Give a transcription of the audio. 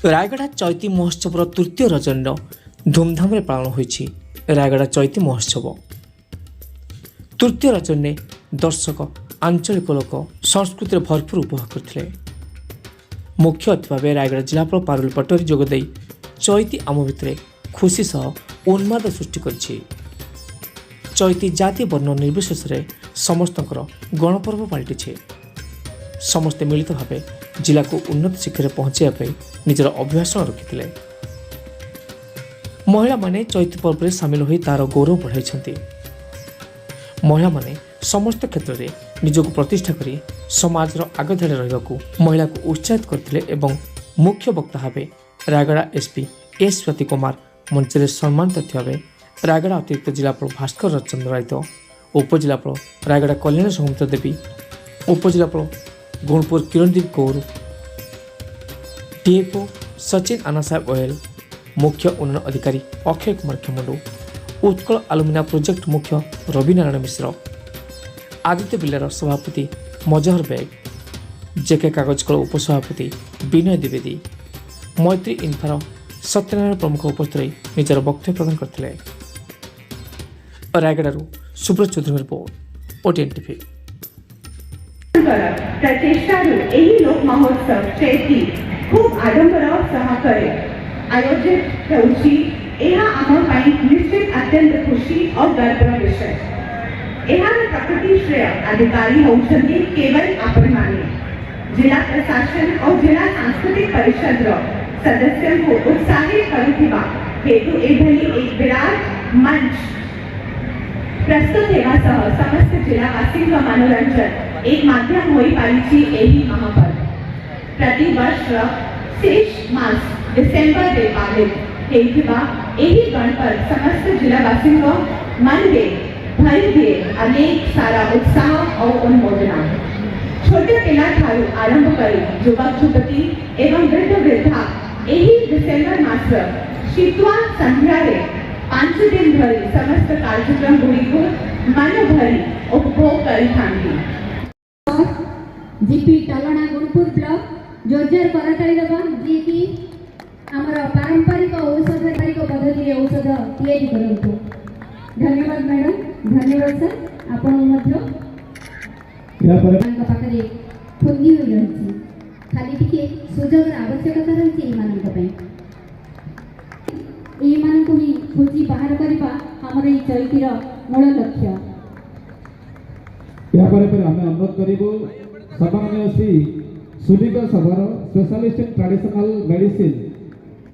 रायगड़ा चैती महोत्सव तृतीय रजन धूमधाम पालन होइछि। रायगड़ा चैती महोत्सव तृतीय रजन में दर्शक आंचलिक लोक संस्कृति भरपूर उपभोग करते। मुख्य अतिथि भाव रायगड़ा जिलापाल पारुल पटोरी जोगदे चैती आम भितर खुशी सह उन्माद सृष्टि करिछि। चैती जाति वर्ण निर्विशेष समस्त गणपर्व पलटि समस्ते मिलित भाव जिला को उन्नत शिखर पहुंचाई निजर अभिभाषण रखिते। महिला माने चैती पर्व में सामिल हो तार गौरव बढ़ाई। महिला माने समस्त क्षेत्र में निजक प्रतिष्ठा करी समाज आगधाड़ी रहा महिला को उत्साहित करते एवं मुख्य वक्ता भाव रायगड़ा एसपी एस स्वाति कुमार मंच में सम्मानित भाव रायगड़ा अतिरिक्त जिलापाल भास्कर चंद्र रायत, उपजिलापाल रायगड़ा कल्याण सौमित्र देवी, उपजिलापाल गुणपुर किरणदीप गौर, टीएफओ सचिन आना साहेब ओएल, मुख्य उन्नयन अधिकारी अक्षय कुमार खेमुंडू, उत्कल आलुमिना प्रोजेक्ट मुख्य रवि नारायण मिश्र, आदित्य बिल्लार सभापति मजहर बेग, जेके कागज कल उपसभापति विनय द्विवेदी, मैत्री इन्फार सत्यनारायण प्रमुख उपस्थित रही निजर वक्तव्य प्रदान करते। रायगड़ारू सुब्रत चौधरी रिपोर्ट ओटीएन टीवी। प्रतिष्ठारू एही लोक महोत्सव चैती खूब आडंबर सहकारे आयोजित होउछि। एहा आम पाई निश्चित अत्यंत खुशी और गर्वर विषय। एहा प्रकृति श्रेय अधिकारी होउछन्ति केवल आपण माने जिला प्रशासन और जिला सांस्कृतिक परिषद सदस्यों को उत्साहित करुथिबा हेतु एभली एक विराट मंच प्रस्तुत हेबा सह समस्त जिलावासी मनोरंजन एक माध्यम होई पारिछि। एही महापर्व प्रति वर्ष शेष मास डिसेंबर में पालित हेथिबा एही गणपर्व समस्त जिलावासी मन में भरी दिए अनेक सारा उत्साह और उन्मोदना। छोटे पिला ठारू आरंभ करी युवक युवती एवं वृद्ध वृद्धा एही डिसेंबर मास शीतवा संध्या 5 दिन धरी समस्त कार्यक्रम गुड़ी को मन भरी उपभोग करी। जीपी टलना गुणपुर ब्लॉक जोरजार करताली दबा जी की हमर पारंपरिक औषधकारी पद्धति औषध तैयारी करंतु। धन्यवाद मैडम, धन्यवाद सर। आपण मध्य या पर पाखरे फुंगी होई रही खाली टिके सुजोगर आवश्यकता रही मानक पई ए मान को ही खोजी बाहर करबा हमर ई चैतीर मूल लक्ष्य। या पर हमें अनुरोध करिबो सम्माननीय श्री सुदीप सभर स्पेशलिस्ट इन ट्रेडिशनल मेडिसिन